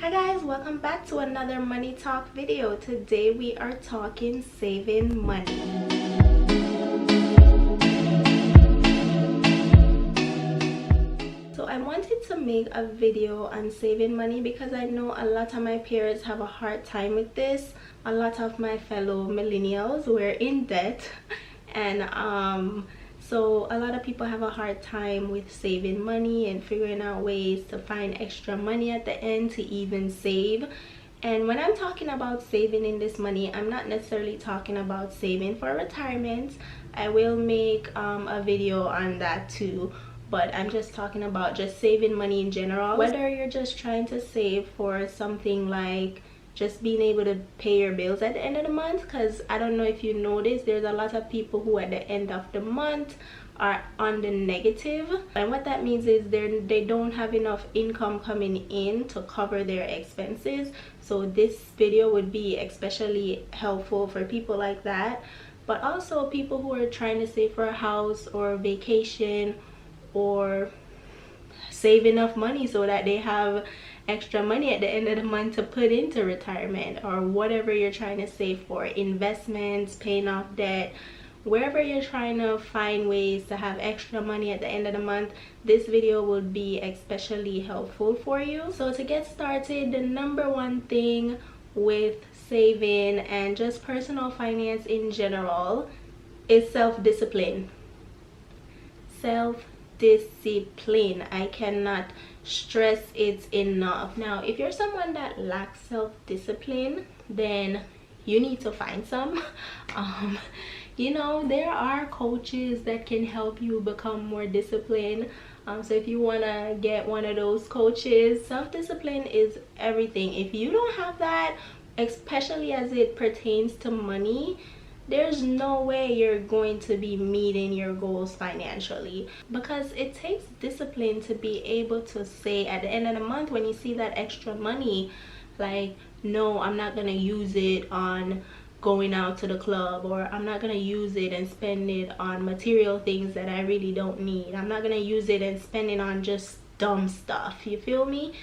Hi guys, welcome back to another money talk video. Today we are talking saving money. So I wanted to make a video on saving money because I know a lot of my peers have a hard time with this. A lot of my fellow millennials were in debt and so a lot of people have a hard time with saving money and figuring out ways to find extra money at the end to even save. And when I'm talking about saving in this money, I'm not necessarily talking about saving for retirement. I will make a video on that too, but I'm just talking about just saving money in general. Whether you're just trying to save for something like just being able to pay your bills at the end of the month, because I don't know if you noticed, there's a lot of people who at the end of the month are on the negative, and what that means is they don't have enough income coming in to cover their expenses. So this video would be especially helpful for people like that, but also people who are trying to save for a house or a vacation, or save enough money so that they have extra money at the end of the month to put into retirement, or whatever you're trying to save for, investments, paying off debt, wherever you're trying to find ways to have extra money at the end of the month. This video will be especially helpful for you. So to get started, the number one thing with saving and just personal finance in general is self-discipline. Self-discipline. I cannot stress it enough. Now, if you're someone that lacks self-discipline, then you need to find some. You know, there are coaches that can help you become more disciplined. So if you want to get one of those coaches, self-discipline is everything. If you don't have that, especially as it pertains to money, there's no way you're going to be meeting your goals financially, because it takes discipline to be able to say at the end of the month, when you see that extra money, like, no, I'm not gonna use it on going out to the club, or I'm not gonna use it and spend it on material things that I really don't need. I'm not gonna use it and spend it on just dumb stuff. You feel me?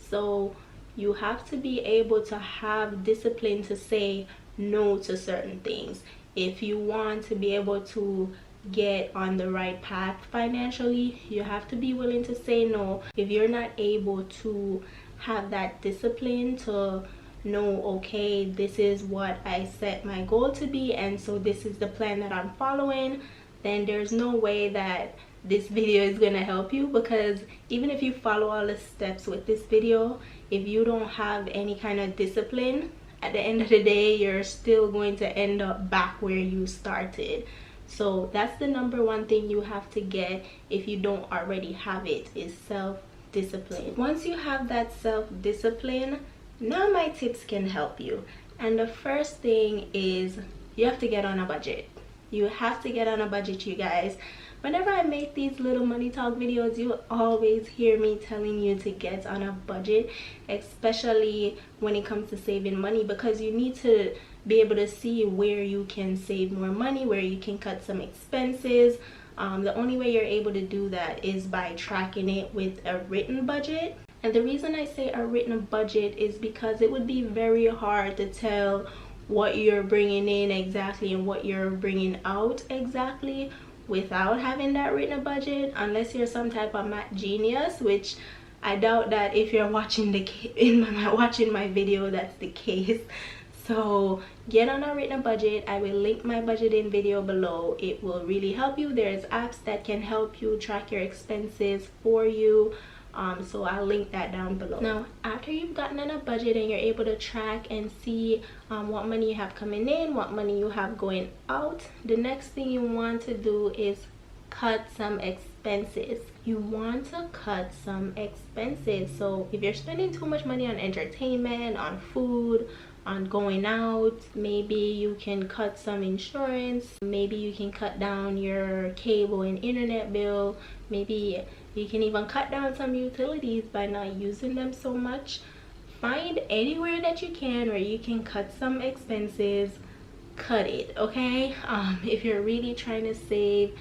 So you have to be able to have discipline to say no to certain things. If you want to be able to get on the right path financially, you have to be willing to say no. If you're not able to have that discipline to know, okay, this is what I set my goal to be, and so this is the plan that I'm following, then there's no way that this video is gonna help you. Because even if you follow all the steps with this video, if you don't have any kind of discipline, at the end of the day, you're still going to end up back where you started. So that's the number one thing you have to get, if you don't already have it, is self-discipline. Once you have that self-discipline, now my tips can help you. And the first thing is you have to get on a budget. You have to get on a budget, you guys. Whenever I make these little money talk videos, you always hear me telling you to get on a budget, especially when it comes to saving money, because you need to be able to see where you can save more money, where you can cut some expenses. The only way you're able to do that is by tracking it with a written budget. And the reason I say a written budget is because it would be very hard to tell what you're bringing in exactly and what you're bringing out exactly without having that written budget, unless you're some type of math genius, which I doubt that if you're watching watching my video that's the case. So get on a written budget. I will link my budgeting video below. It will really help you. There's apps that can help you track your expenses for you. So I'll link that down below. Now, after you've gotten on a budget and you're able to track and see what money you have coming in, what money you have going out, the next thing you want to do is cut some expenses. You want to cut some expenses. So if you're spending too much money on entertainment, on food, on going out, maybe you can cut some insurance, maybe you can cut down your cable and internet bill, maybe you can even cut down some utilities by not using them so much. Find anywhere that you can where you can cut some expenses, cut it, okay? If you're really trying to save,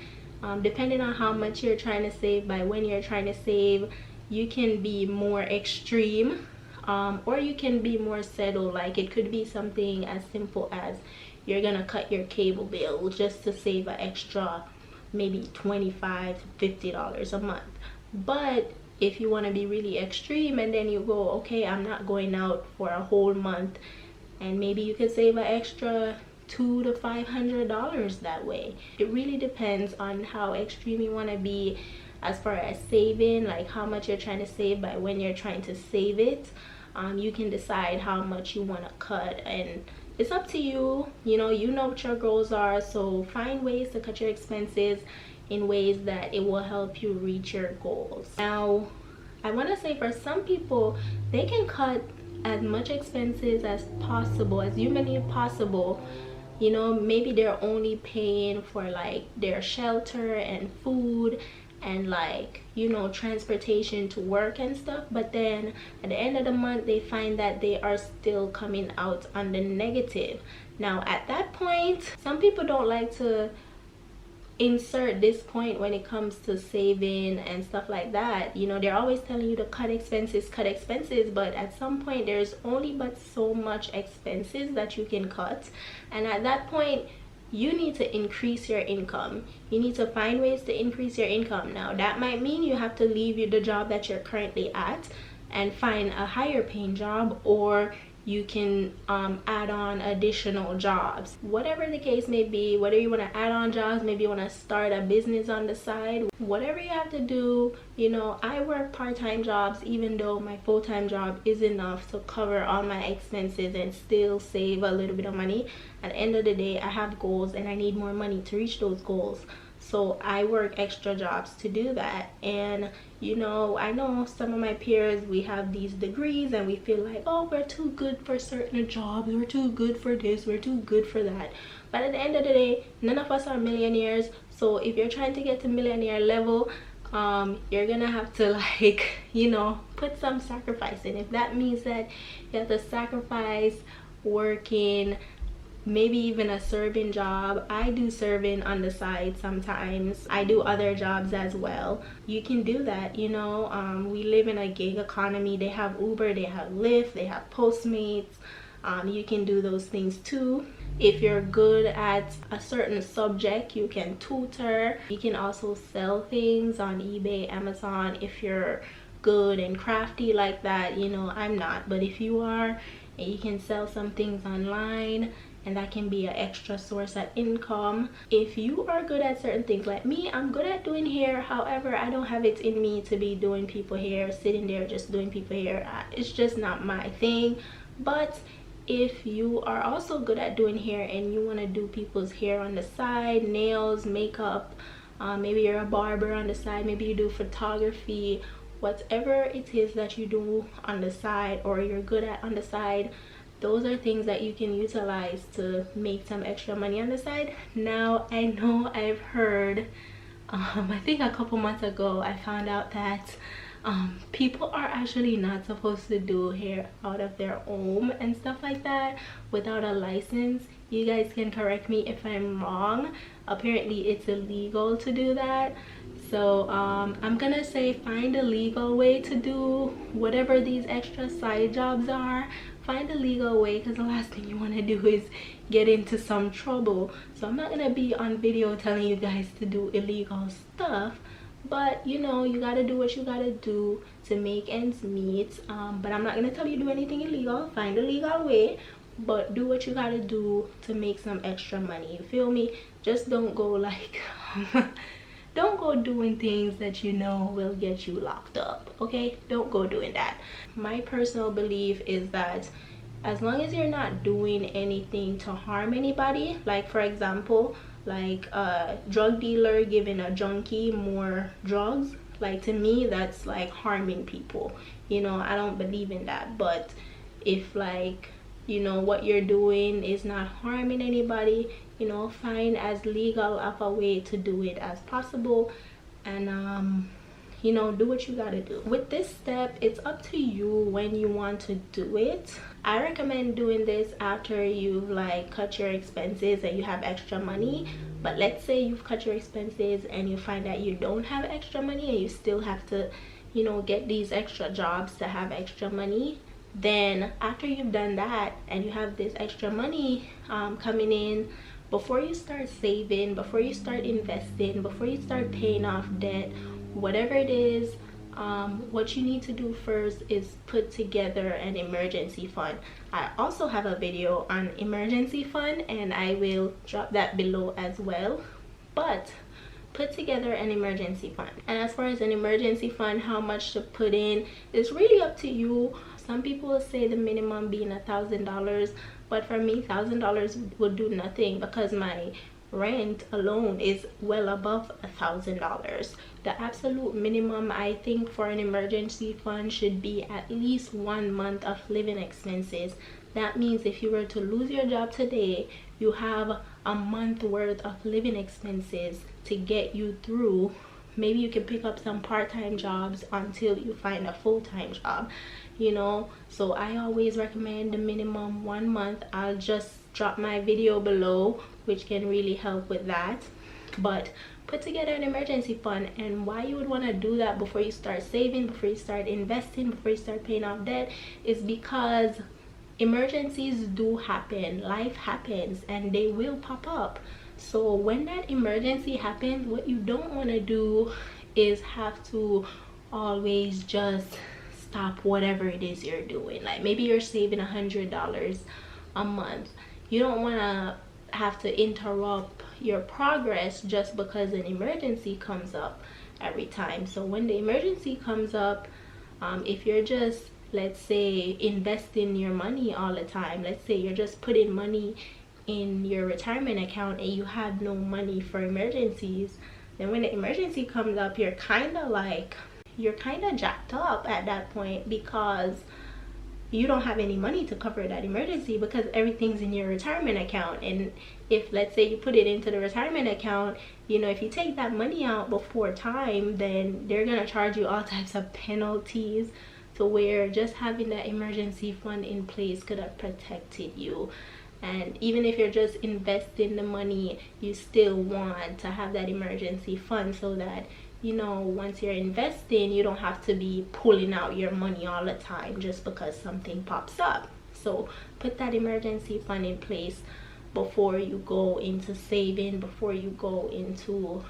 depending on how much you're trying to save, by when you're trying to save, you can be more extreme or you can be more settled. Like it could be something as simple as you're gonna cut your cable bill just to save an extra maybe $25 to $50 a month. But if you want to be really extreme and then you go, okay, I'm not going out for a whole month, and maybe you could save an extra $200 to $500 that way. It really depends on how extreme you want to be as far as saving, like how much you're trying to save by when you're trying to save it. You can decide how much you want to cut, and it's up to you. You know what your goals are, so find ways to cut your expenses in ways that it will help you reach your goals. Now I want to say, for some people, they can cut as much expenses as possible, as humanly possible. You know, maybe they're only paying for like their shelter and food and like, you know, transportation to work and stuff, but then at the end of the month they find that they are still coming out on the negative. Now at that point, some people don't like to insert this point when it comes to saving and stuff like that. You know, they're always telling you to cut expenses, but at some point there's only but so much expenses that you can cut, and at that point you need to increase your income. You need to find ways to increase your income. Now that might mean you have to leave the job that you're currently at and find a higher paying job, or you can add on additional jobs. Whatever the case may be, whether you want to add on jobs, maybe you want to start a business on the side, whatever you have to do. You know, I work part-time jobs even though my full-time job is enough to cover all my expenses and still save a little bit of money. At the end of the day, I have goals and I need more money to reach those goals, so I work extra jobs to do that. And you know, I know some of my peers, we have these degrees and we feel like, oh, we're too good for certain jobs, we're too good for this, we're too good for that. But at the end of the day, none of us are millionaires. So if you're trying to get to millionaire level, you're gonna have to, like, you know, put some sacrifice in. If that means that you have to sacrifice working, maybe even a serving job. I do serving on the side sometimes. I do other jobs as well. You can do that, you know. We live in a gig economy. They have Uber, they have Lyft, they have Postmates. You can do those things too. If you're good at a certain subject, you can tutor. You can also sell things on eBay, Amazon, if you're good and crafty like that. You know, I'm not, but if you are, you can sell some things online, and that can be an extra source of income. If you are good at certain things, like me, I'm good at doing hair. However, I don't have it in me to be doing people hair, sitting there just doing people hair. It's just not my thing. But if you are also good at doing hair and you want to do people's hair on the side, nails, makeup, maybe you're a barber on the side, maybe you do photography, whatever it is that you do on the side or you're good at on the side, those are things that you can utilize to make some extra money on the side. Now I know I've heard, I think a couple months ago I found out that people are actually not supposed to do hair out of their home and stuff like that without a license. You guys can correct me if I'm wrong. Apparently it's illegal to do that. So I'm gonna say find a legal way to do whatever these extra side jobs are. Find a legal way, because the last thing you want to do is get into some trouble. So I'm not gonna be on video telling you guys to do illegal stuff, but you know, you gotta do what you gotta do to make ends meet. But I'm not gonna tell you do anything illegal. Find a legal way, but do what you gotta do to make some extra money. You feel me? Just don't go like don't go doing things that you know will get you locked up, okay? Don't go doing that. My personal belief is that as long as you're not doing anything to harm anybody, like for example, like a drug dealer giving a junkie more drugs, like to me that's like harming people. You know, I don't believe in that. But if, like, you know, what you're doing is not harming anybody, you know, find as legal of a way to do it as possible, and you know, do what you gotta do. With this step, it's up to you when you want to do it. I recommend doing this after you've like cut your expenses and you have extra money. But let's say you've cut your expenses and you find that you don't have extra money and you still have to, you know, get these extra jobs to have extra money. Then after you've done that and you have this extra money coming in, before you start saving, before you start investing, before you start paying off debt, whatever it is, what you need to do first is put together an emergency fund. I also have a video on emergency fund, and I will drop that below as well. But put together an emergency fund. And as far as an emergency fund, how much to put in is really up to you. Some people say the minimum being $1,000, but for me $1,000 would do nothing because my rent alone is well above $1,000. The absolute minimum I think for an emergency fund should be at least 1 month of living expenses. That means if you were to lose your job today, you have a month worth of living expenses to get you through. Maybe you can pick up some part-time jobs until you find a full-time job, you know. So I always recommend the minimum 1 month. I'll just drop my video below which can really help with that. But put together an emergency fund. And why you would want to do that before you start saving, before you start investing, before you start paying off debt, is because emergencies do happen. Life happens and they will pop up. So when that emergency happens, what you don't want to do is have to always just stop whatever it is you're doing. Like maybe you're saving $100 a month. You don't want to have to interrupt your progress just because an emergency comes up every time. So when the emergency comes up, if you're just, let's say, investing your money all the time, let's say you're just putting money in your retirement account and you have no money for emergencies, then when the emergency comes up, you're kind of jacked up at that point because you don't have any money to cover that emergency because everything's in your retirement account. And if, let's say, you put it into the retirement account, you know, if you take that money out before time, then they're gonna charge you all types of penalties, to where just having that emergency fund in place could have protected you. And even if you're just investing the money, you still want to have that emergency fund so that, you know, once you're investing, you don't have to be pulling out your money all the time just because something pops up. So put that emergency fund in place before you go into saving, before you go into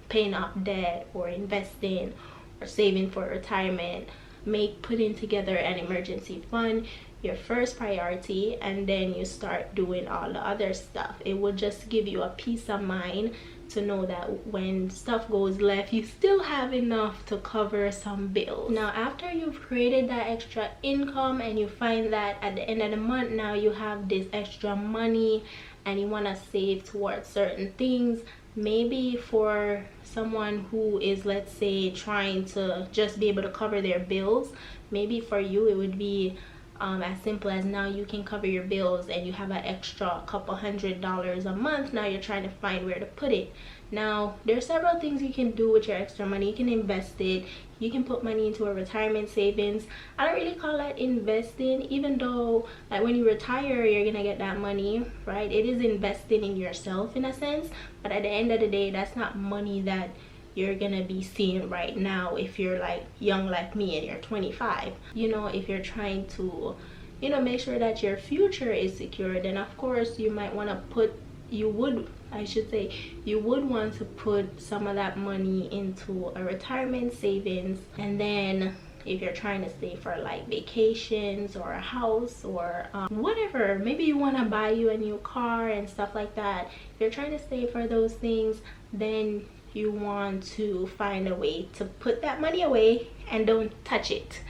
paying off debt or investing or saving for retirement. Make putting together an emergency fund your first priority, and then you start doing all the other stuff. It will just give you a peace of mind to know that when stuff goes left, you still have enough to cover some bills. Now after you've created that extra income and you find that at the end of the month now you have this extra money and you want to save towards certain things, maybe for someone who is, let's say, trying to just be able to cover their bills, maybe for you it would be as simple as now you can cover your bills and you have an extra couple $100 a month. Now you're trying to find where to put it. Now there's several things you can do with your extra money. You can invest it, you can put money into a retirement savings. I don't really call that investing, even though like when you retire you're gonna get that money, right? It is investing in yourself in a sense, but at the end of the day, that's not money that you're gonna be seeing right now if you're like young like me and you're 25. You know, if you're trying to, you know, make sure that your future is secure, then of course you might want to put, you would want to put some of that money into a retirement savings. And then if you're trying to save for like vacations or a house or whatever, maybe you want to buy you a new car and stuff like that, if you're trying to save for those things, then you want to find a way to put that money away and don't touch it.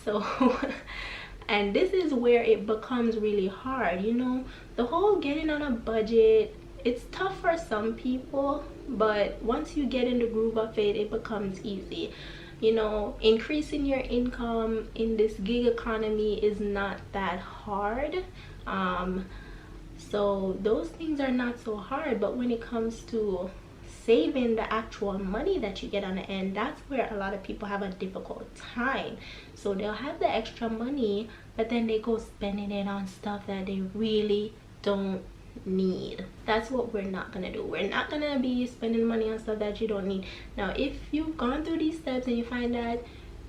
So and this is where it becomes really hard, you know, the whole getting on a budget. It's tough for some people, but once you get in the groove of it, it becomes easy. You know, increasing your income in this gig economy is not that hard. So those things are not so hard, but when it comes to saving the actual money that you get on the end, that's where a lot of people have a difficult time. So they'll have the extra money, but then they go spending it on stuff that they really don't need. That's what we're not gonna do. We're not gonna be spending money on stuff that you don't need. Now if you've gone through these steps and you find that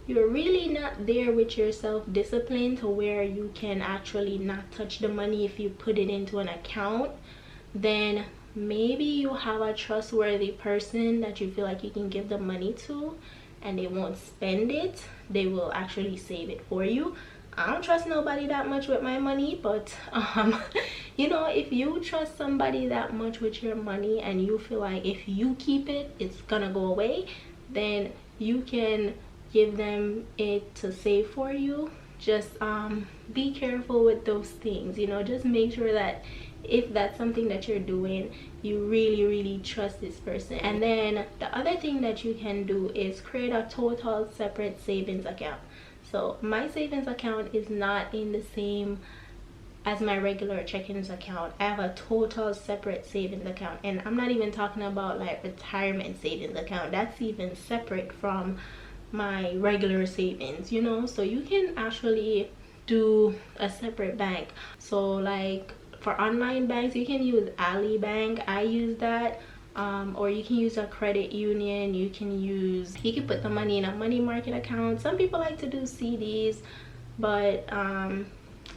you're really not there with your self-discipline to where you can actually not touch the money if you put it into an account, then maybe you have a trustworthy person that you feel like you can give the money to and they won't spend it. They will actually save it for you. I don't trust nobody that much with my money, but you know, if you trust somebody that much with your money and you feel like if you keep it it's gonna go away, then you can give them it to save for you. Just be careful with those things, you know. Just make sure that if that's something that you're doing, you really trust this person. And then the other thing that you can do is create a total separate savings account. So my savings account is not in the same as my regular check-ins account. I have a total separate savings account, and I'm not even talking about like retirement savings account. That's even separate from my regular savings, you know. So you can actually do a separate bank. So like for online banks, you can use Ali Bank. I use that. Or you can use a credit union. You can put the money in a money market account. Some people like to do CDs, but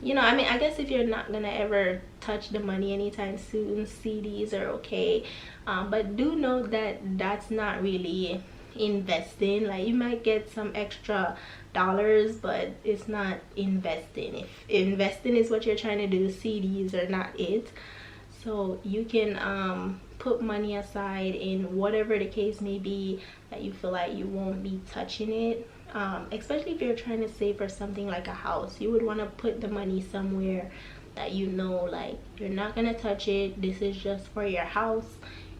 you know, I mean, I guess if you're not gonna ever touch the money anytime soon, CDs are okay. But do note that that's not really investing. Like, you might get some extra dollars, but it's not investing. If investing is what you're trying to do, CDs are not it. So you can put money aside in whatever the case may be that you feel like you won't be touching it. Especially if you're trying to save for something like a house, you would want to put the money somewhere that you know, like, you're not gonna touch it. This is just for your house.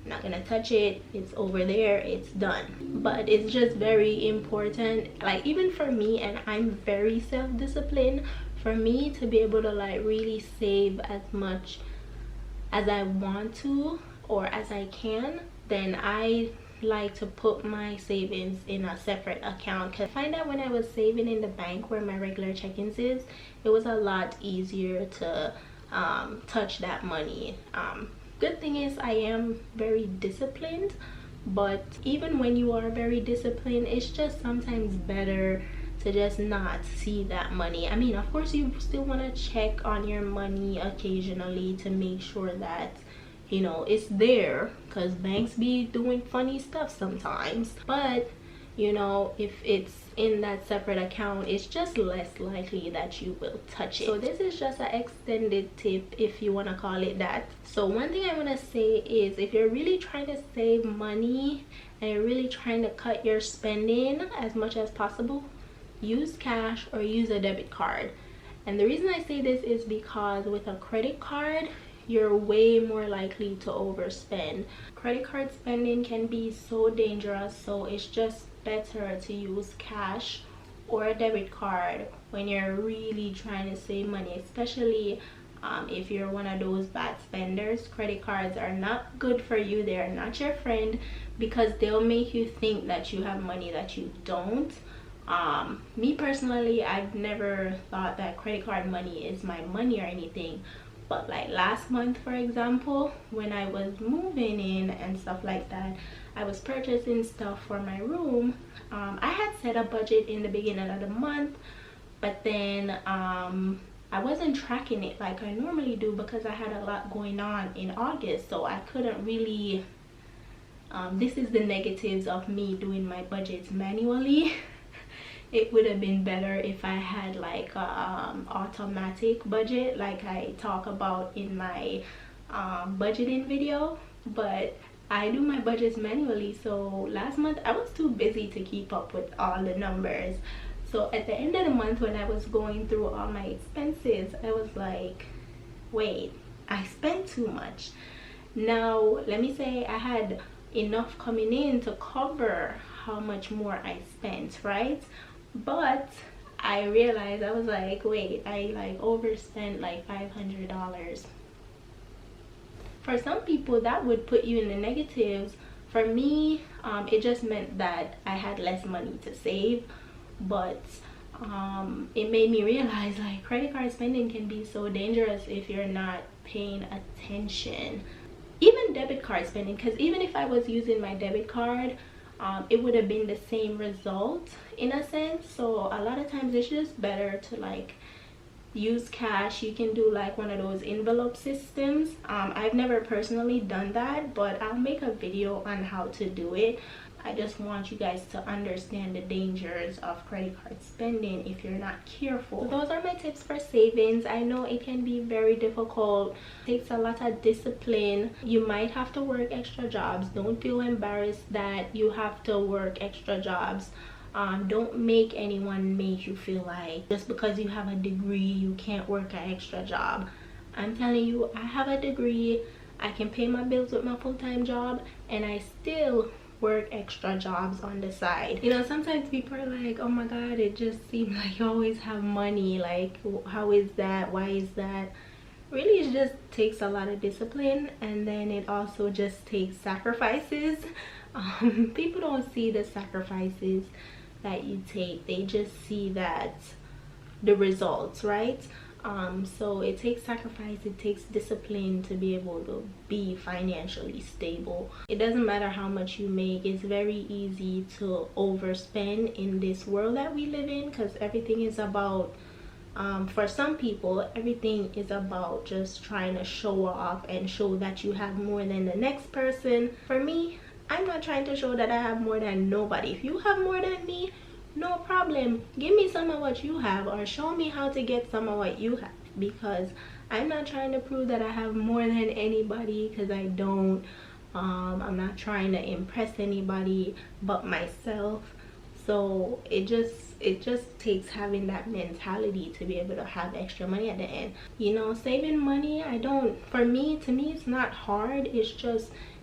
You're not gonna touch it. It's over there. It's done. But it's just very important, like, even for me, and I'm very self-disciplined, for me to be able to like really save as much as I want to or as I can, then I like to put my savings in a separate account. Because I find that when I was saving in the bank where my regular check-ins is, it was a lot easier to touch that money. Good thing is I am very disciplined, but even when you are very disciplined, it's just sometimes better to just not see that money. I mean, of course you still want to check on your money occasionally to make sure that, you know, it's there, because banks be doing funny stuff sometimes. But you know, if it's in that separate account, it's just less likely that you will touch it. So this is just an extended tip, if you want to call it that. So one thing I want to say is, if you're really trying to save money and you're really trying to cut your spending as much as possible, use cash or use a debit card. And the reason I say this is because with a credit card, you're way more likely to overspend. Credit card spending can be so dangerous, so it's just better to use cash or a debit card when you're really trying to save money, especially if you're one of those bad spenders. Credit cards are not good for you. They're not your friend, because they'll make you think that you have money that you don't. Me personally, I've never thought that credit card money is my money or anything, but like last month, for example, when I was moving in and stuff like that, I was purchasing stuff for my room. I had set a budget in the beginning of the month, but then I wasn't tracking it like I normally do because I had a lot going on in August, so I couldn't really this is the negatives of me doing my budgets manually. It would have been better if I had like a automatic budget like I talk about in my budgeting video, but I do my budgets manually. So last month I was too busy to keep up with all the numbers. So at the end of the month, when I was going through all my expenses, I was like, wait, I spent too much. Now let me say I had enough coming in to cover how much more I spent, right? But I realized, I was like, wait, I like overspent like $500. For some people that would put you in the negatives. For me, it just meant that I had less money to save, but it made me realize like credit card spending can be so dangerous if you're not paying attention. Even debit card spending, because even if I was using my debit card, it would have been the same result in a sense. So a lot of times it's just better to like use cash. You can do like one of those envelope systems. I've never personally done that, but I'll make a video on how to do it. I just want you guys to understand the dangers of credit card spending if you're not careful. So those are my tips for savings. I know it can be very difficult. It takes a lot of discipline. You might have to work extra jobs. Don't feel embarrassed that you have to work extra jobs. Don't make anyone make you feel like just because you have a degree you can't work an extra job. I'm telling you, I have a degree, I can pay my bills with my full-time job, and I still work extra jobs on the side. You know, sometimes people are like, oh my god, it just seems like you always have money, like how is that, why is that? Really, it just takes a lot of discipline, and then it also just takes sacrifices. People don't see the sacrifices that you take, they just see that the results, right? So it takes sacrifice, it takes discipline to be able to be financially stable. It doesn't matter how much you make. It's very easy to overspend in this world that we live in, because everything is about for some people everything is about just trying to show off and show that you have more than the next person. For me, I'm not trying to show that I have more than nobody. If you have more than me, no problem, give me some of what you have, or show me how to get some of what you have, because I'm not trying to prove that I have more than anybody, because I don't. I'm not trying to impress anybody but myself. So it just takes having that mentality to be able to have extra money at the end. You know, saving money, to me it's not hard.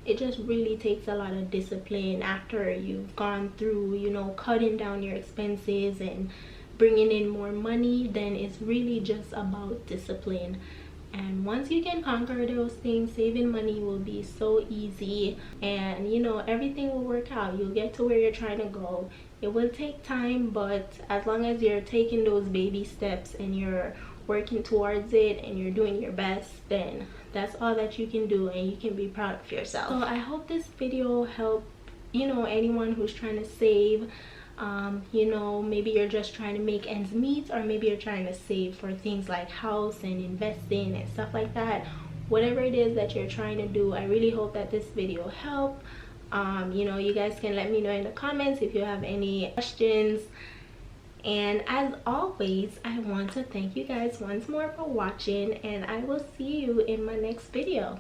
It just really takes a lot of discipline after you've gone through, you know, cutting down your expenses and bringing in more money. Then it's really just about discipline. And once you can conquer those things, saving money will be so easy, and you know, everything will work out. You'll get to where you're trying to go. It will take time, but as long as you're taking those baby steps and you're working towards it and you're doing your best, then that's all that you can do, and you can be proud of yourself. So I hope this video helped, you know, anyone who's trying to save. You know, maybe you're just trying to make ends meet, or maybe you're trying to save for things like house and investing and stuff like that. Whatever it is that you're trying to do, I really hope that this video helped. You know, you guys can let me know in the comments if you have any questions. And as always, I want to thank you guys once more for watching, and I will see you in my next video.